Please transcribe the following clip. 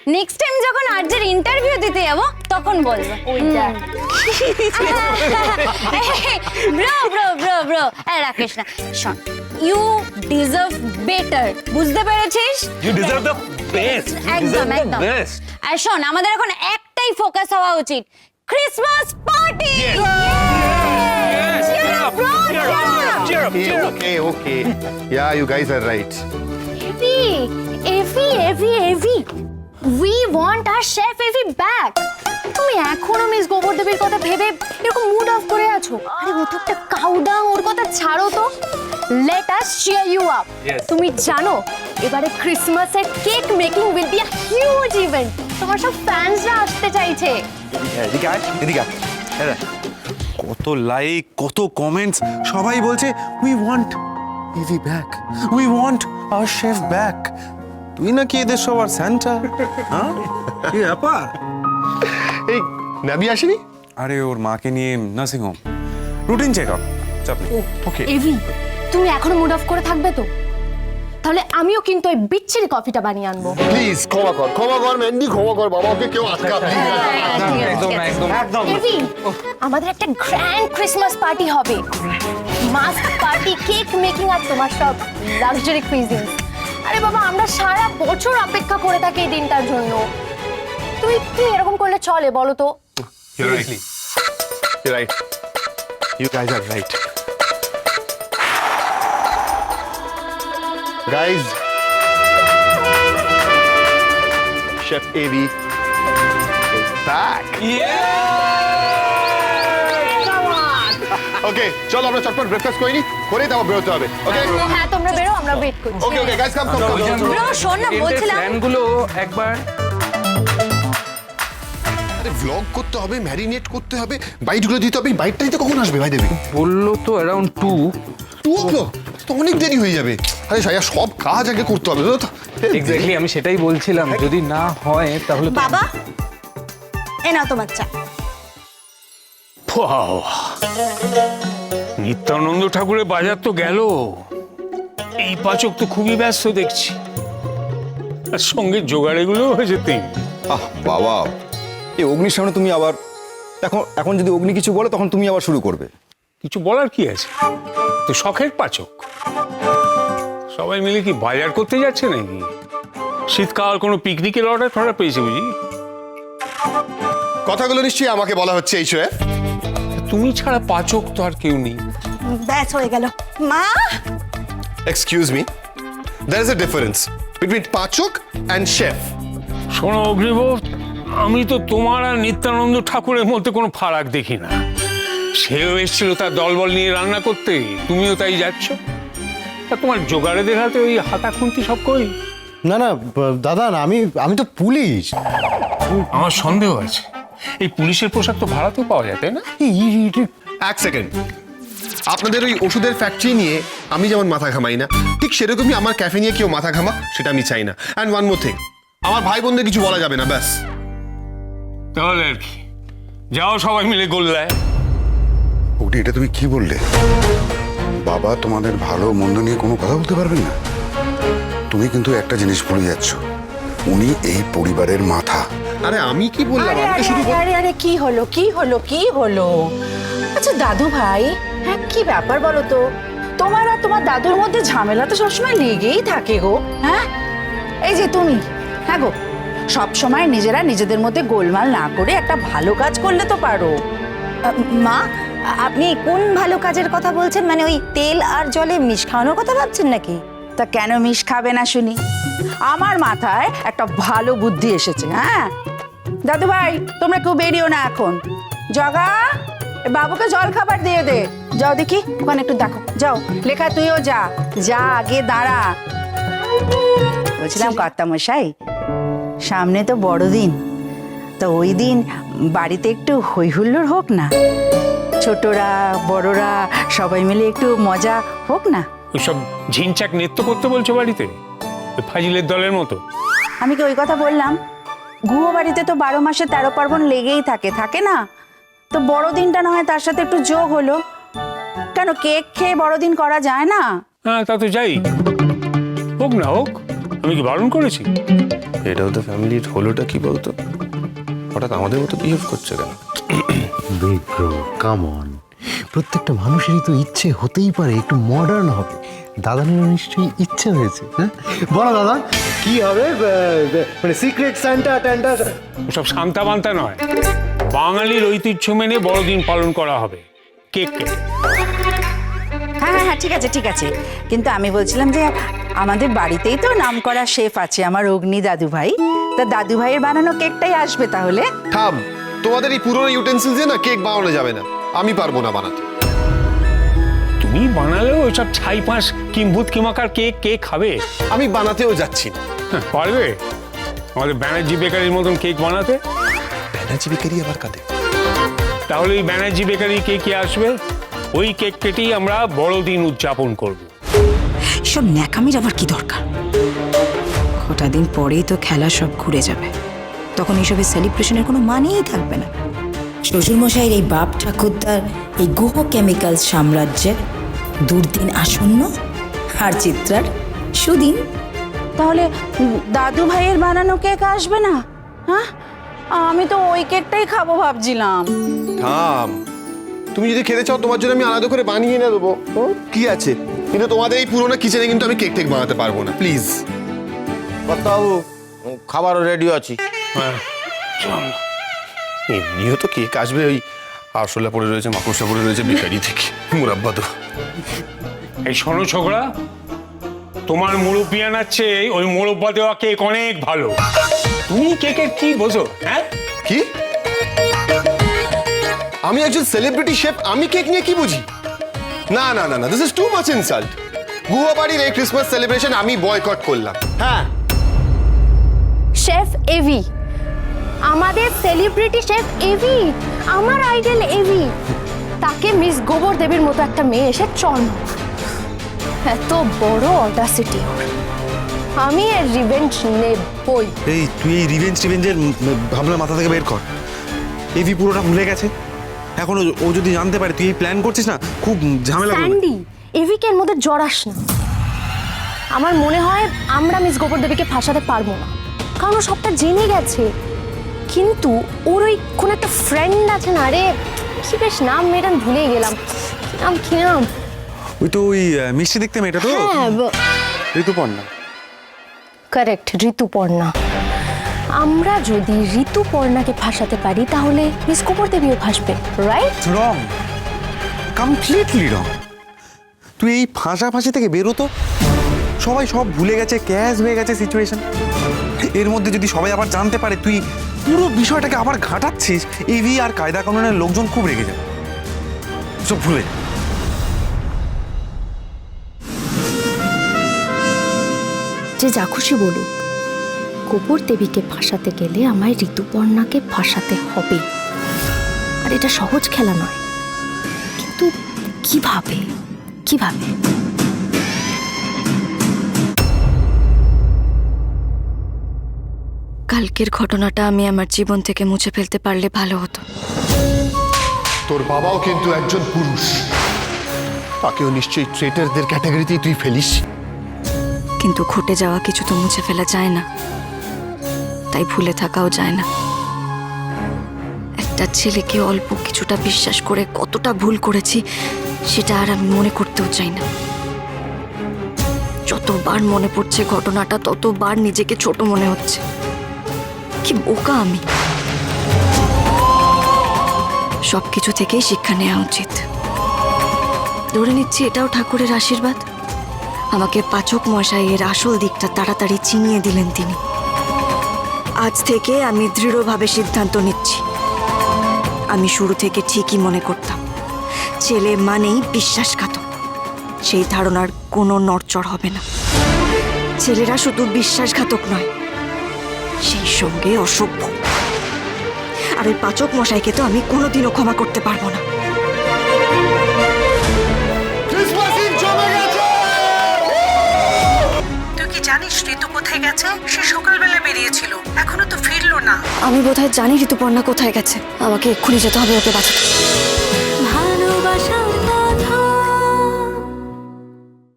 Next time যখন আর্যের interview দিতে যাব তখন বলবো ওইটা। Bro bro bro bro Rakesh না, শোন, ইউ ডিজার্ভ বেটার, বুঝতে পেরেছিস? ইউ ডিজার্ভ দ্য বেস্ট, একদম একদম। আর শোন, আমাদের এখন একটাই ফোকাস হওয়া উচিত, Christmas party. Okay. Yeah, you guys are right. Evie, we want our chef Evie back. তুমি এখনো মিস গোবরদেবীর কথা ভেবে এরকম মুড অফ করে আছো? আরে ও তো একটা কাউডাং, ওর কথা ছাড়ো তো। Let us cheer you up. তুমি জানো এবারে ক্রিসমাসের cake making will be a huge event. তোমার সব ফ্যান্সরা আসতে চাইছে। এদিকে কত লাইক, কত কমেন্টস, সবাই বলছে we want EV back, we want hour chef back. তুই নাকি এদের সবার স্যান্টা? হ্যাঁ, কি ব্যাপার? এই নাবি আসেনি? আরে ওর মাকে নিয়ে nursing home, routine check up, চাপ নেই। ওকে। এভি, তুমি এখনো মুড অফ করে থাকবে তো? তাহলে আমিও কিন্তু ওই বিচ্ছিরি কফিটা বানিয়ে আনবো। প্লিজ ক্ষমা কর মেন্ডি, ক্ষমা কর বাবা, ওকে কেউ আটকা এভি, আমাদের একটা গ্র্যান্ড ক্রিসমাস পার্টি হবে, মাস্ক পার্টি, কেক মেকিং আর তোমার সব লাক্সারি কুইজিন। আরে বাবা, আমরা সারা বছর অপেক্ষা করে থাকি এই দিনটার জন্য। তুমি এরকম করলে চলে বলো তো? Seriously. You're right. You guys are right. Guys, Chef Evie is back. Okay, চলো আমরা চটপট ব্রেকফাস্ট করি নি, করে তারপর বেরোতে হবে। ওকে হ্যাঁ, তোমরা বেরো, আমরা ওয়েট করছি। ওকে গাইস, কাম ব্রো, শোন না, বলছিলাম প্ল্যানগুলো একবার আরে ভ্লগ করতে হবে, ম্যারিনেট করতে হবে, বাইটগুলো দিতে হবে। বাইটটা দিতে কখন আসবে ভাই দেবী? বললো তো অ্যারাউন্ড 2 o'clock, তো অনেক দেরি হয়ে যাবে। আরে সায়া, সব কাজ আগে করতে হবে তো। এক্স্যাক্টলি, আমি সেটাই বলছিলাম, যদি না হয় তাহলে তো- বাবা, এ নাও তোমার চা। ওয়াও, নিত্যানন্দ ঠাকুরের বাজার তো গেল, এই পাচক তো খুবই ব্যস্ত দেখছি, আর সঙ্গে জোগাড়েগুলো হয়েছে তিন। বাবা, এই অগ্নির সামনে তুমি আবার এখন যদি অগ্নি কিছু বলে তখন তুমি আবার শুরু করবে। কিছু বলার কি আছে, তো শখের পাচক, সবাই মিলে কি বাজার করতে যাচ্ছে নাকি? শীতকাল কোনো পিকনিকের অর্ডার পেয়েছে বুঝি? কথাগুলো নিশ্চয়ই আমাকে বলা হচ্ছে এই শোয়ে। তুমি ছাড়া পাচক তো আর কেউ নেই। ব্যাস হয়ে গেল মা। Excuse me, there is a difference between পাচক and chef. শোনো অগ্নিবোধ, আমি তো তোমার আর নিত্যানন্দ ঠাকুরের মধ্যে কোনো ফারাক দেখি না। সেও এসেছিল তার দলবল নিয়ে রান্না করতে, তুমিও তাই যাচ্ছ। তা তোমার জোগাড়েদের হাতে ওই হাতা খুন্তি সব কই? না দাদা, আমি তো পুলিশ। আমার সন্দেহ আছে, এই পুলিশের পোশাক তো ভাড়াতেও পাওয়া যায়, তাই না? এক সেকেন্ড, আপনাদের ওই ওষুধের ফ্যাক্টরি নিয়ে আমি যেমন মাথা ঘামাই না, ঠিক সেরকমই আমার ক্যাফে নিয়ে কেউ মাথা ঘামা, সেটা আমি চাই না। অ্যান্ড ওয়ান মোর থিং, আমার ভাই বোনদের কিছু বলা যাবে না, ব্যাস। তাহলে আর কি, যাও সবাই মিলে গোল্লায়। ওটি, এটা তুমি কি বললে? বাবা তোমাদের ভালো মন্দ নিয়ে কোনো কথা বলতে পারবেন না? তুমি কিন্তু একটা জিনিস ভুলে যাচ্ছ, উনি এই পরিবারের মাথা। আরে আমি কি বললাম? আমি তো শুধু আরে কি হলো? আচ্ছা দাদু ভাই, হ্যাঁ কি ব্যাপার বলো তো? তোমার আর তোমার দাদুর মধ্যে ঝামেলা তো সবসময় লেগেই থাকে গো। হ্যাঁ, এই যে তুমি, হ্যাঁ গো, সবসময় নিজেরা নিজেদের মধ্যে গোলমাল না করে একটা ভালো কাজ করলে তো পারো। মা, আপনি কোন ভালো কাজের কথা বলছেন? মানে ওই তেল আর জলে মিশ খাওয়ানোর কথা ভাবছেন নাকি? তা কেন মিশ খাবে না শুনি? আমার মাথায় একটা ভালো বুদ্ধি এসেছে। হ্যাঁ দাদু ভাই, তোমরা কেউ বেরিও না এখন। জগা, বাবুকে জল খাবার দিয়ে দে। যাও দেখি, ওখানে একটু দেখো, যাও। লেখা, তুইও যা আগে দাঁড়া। বলছিলাম কর্তামশাই, সামনে তো বড়দিন, তো ওই দিন বাড়িতে একটু হই হুল্লোড় হোক না, ছোটরা বড়রা সবাই মিলে একটু মজা হোক না। ওইসব ঝিনচাক নৃত্য করতে বলছো বাড়িতে, ওই ফাজিলের দলের মতো? আমি কি ওই কথা বললাম? গুয়ো বাড়িতে তো 12 মাসে 13 পার্বণ লেগেই থাকে না? তো বড়দিনটা না হয় তার সাথে একটু যোগ হলো। কেন কেক খেয়ে বড়দিন করা যায় না? হ্যাঁ, তা তো যাই, হোক না হোক, আমি কি বারণ করেছি? এটা তো ফ্যামিলির হলোটা কি বলতো, হঠাৎ আমাদের মতো বিহেভ করছে কেন? বিগ ব্রো কাম অন, প্রত্যেকটা মানুষেরই তো ইচ্ছে হতেই পারে একটু মডার্ন হবে। দাদানের নিশ্চয়ই ইচ্ছে হয়েছে, হ্যাঁ? বলো দাদা কি হবে, মানে সিক্রেট সান্টা ট্যান্টা? ওসব শান্তা বান্তা নয়, বাঙালির ঐতিহ্য মেনে বড়দিন পালন করা হবে, কেক কেটে। হ্যাঁ হ্যাঁ হ্যাঁ, ঠিক আছে ঠিক আছে, কিন্তু আমি বলছিলাম যে আমাদের বাড়িতেই তো নামকরা শেফ আছে আমার অগ্নি দাদু ভাই, তা দাদু ভাইয়ের বানানো কেকটাই আসবে তাহলে। থাম, তোমাদের এই পুরোনো ইউটেন্সিল দিয়ে না কেক বানানো যাবে না, আমি পারবো না বানাতে। তুমি বানালেও ওইসব ছাই পাঁশ কিম্ভূত কিমাকার কেক কে খাবে? আমি বানাতেও যাচ্ছি না। পারবে আমাদের ব্যানার্জি বেকারির মতন কেক বানাতে? ব্যানার্জি বেকারি আবার কাঁদে। তাহলে এই ব্যানার্জি বেকারি কেকই আসবে, ওই কেক কেটেই আমরা বড়দিন উদযাপন করব। সব ন্যাকামির আবার কি দরকার? কটা দিন পরেই তো খেলা সব ঘুরে যাবে, তখন এইসবের সেলিব্রেশনের কোনো মানেই থাকবে না। শ্বশুরমশাইয়ের এই বাপ ঠাকুরদার এই গুহ কেমিক্যাল সাম্রাজ্যের দুর্দিন আসন্ন, আর চিত্রার সুদিন। তাহলে দাদু ভাইয়ের বানানো কেক আসবে না? হ্যাঁ, আমি তো ওই কেকটাই খাবো ভাবছিলাম। থাম, তুমি যদি খেতে চাও তোমার জন্য আমি আলাদা করে বানিয়ে এনে দেবো, কি আছে, কিন্তু তোমাদের এই পুরোনো কিচেনে কিন্তু আমি কেক টেক বানাতে পারবো না, প্লিজ। বাবু খাবারও রেডি আছি। হ্যাঁ, চল। এমনিও তো কেক আসবে, ওই আরশোলা পড়ে রয়েছে, মাকড়সা পড়ে রয়েছে বেকারি থেকে, মুরাব্বা তো। এই শোনো ছোকরা, তোমার মুরব্বি আনাচ্ছে ওই মোরব্বা দেওয়া কেক অনেক ভালো। তুমি কেকের কি বোঝো? হ্যাঁ, কি? আমি একজন সেলিব্রিটি শেফ, আমি কেক নিয়ে কি বুঝি? না না না না, this is too much insult. গুয়া বাড়ির এই ক্রিসমাস সেলিব্রেশন আমি বয়কট করলাম। হ্যাঁ, শেফ এভি, আমাদের সেলিব্রিটি শেফ এভি, আমার আইডল এভি, তাকে মিস গোবর দেবীর মতো একটা মেয়ে এসে চল, এত বড় অডাসিটি ওর। আমি এর রিভেঞ্জ নেবই। এই তুই এই রিভেঞ্জের ভাবনা মাথা থেকে বের কর। এভি পুরোটা ভুলে গেছে, এখন ও যদি জানতে পারে তুই এই প্ল্যান করছিস না, খুব ঝামেলা করবে। স্যান্ডি, এভিকে এর মধ্যে জড়াস না। আমার মনে হয় আমরা মিস গোবর দেবীকে ফাঁসাতে পারবো না, কারণ ও সবটা জেনে গেছে। কিন্তু ওর ওই কোন একটা ফ্রেন্ড আছে না রে, কি বেশ নাম মেয়েটা ভুলে গেলাম, কি নাম? ওই তো ওই মিষ্টি দেখতে মেয়েটা তো, হ্যাঁ, ঋতুপর্ণা। কারেক্ট, ঋতুপর্ণা। আমরা যদি ঋতুপর্ণাকে ফাঁসাতে পারি তাহলে মিস গোবর দেবীও ফাঁসবে, রাইট? রং, কমপ্লিটলি রং। তুই এই ফাঁসাফাঁসি থেকে বেরো তো। সবাই সব ভুলে গেছে, ক্যাশ হয়ে গেছে সিচুয়েশন। এর মধ্যে যদি সবাই আবার জানতে পারে তুই পুরো বিষয়টাকে আবার ঘাটাচ্ছিস, এভি আর কায়দা কানুনের লোকজন খুব রেগে যাবে। সব ভুলে যা। যে যা খুশি বলুক, গোবর দেবীকে ফাঁসাতে গেলে আমায় ঋতুপর্ণাকে ফাঁসাতে হবে। আর এটা সহজ খেলা নয়, কিন্তু কিভাবে কিভাবে? কালকের ঘটনাটা আমি আমার জীবন থেকে মুছে ফেলতে পারলে ভালো হতো। তোর বাবাও কিন্তু একজন পুরুষ, তাকেও নিশ্চয়ই ট্রেটারদের ক্যাটাগরিতেই তুই ফেলিস। কিন্তু ঘটে যাওয়া কিছু তো মুছে ফেলা যায় না, তাই ভুলে থাকাও যায় না। একটা ছেলেকে অল্প কিছুটা বিশ্বাস করে কতটা ভুল করেছি সেটা আর আমি মনে করতেও চাই না। যতবার মনে পড়ছে ঘটনাটা, ততবার নিজেকে ছোট মনে হচ্ছে। কি বোকা আমি! সবকিছু থেকেই শিক্ষা নেওয়া উচিত। ধরে নিচ্ছি এটাও ঠাকুরের আশীর্বাদ, আমাকে পাচক মশাইয়ের আসল দিকটা তাড়াতাড়ি চিনিয়ে দিলেন তিনি। আজ থেকে আমি দৃঢ়ভাবে সিদ্ধান্ত নিচ্ছি, আমি শুরু থেকে ঠিকই মনে করতাম ছেলে মানেই বিশ্বাসঘাতক। সেই ধারণার কোনো নড়চড় হবে না। ছেলেরা শুধু বিশ্বাসঘাতক নয়, সেই সঙ্গে অসভ্য। আর ওই পাচক মশাইকে তো আমি কোনোদিনও ক্ষমা করতে পারবো না। তুই কি জানিস ঋতু কোথায় গেছে? সে সকালবেলা বেরিয়েছিল, এখনো তো ফিরলো না। আমি বোধহয় জানি ঋতুপর্ণা কোথায় গেছে, আমাকে এক্ষুনি যেতে হবে ওকে বাঁচাতে।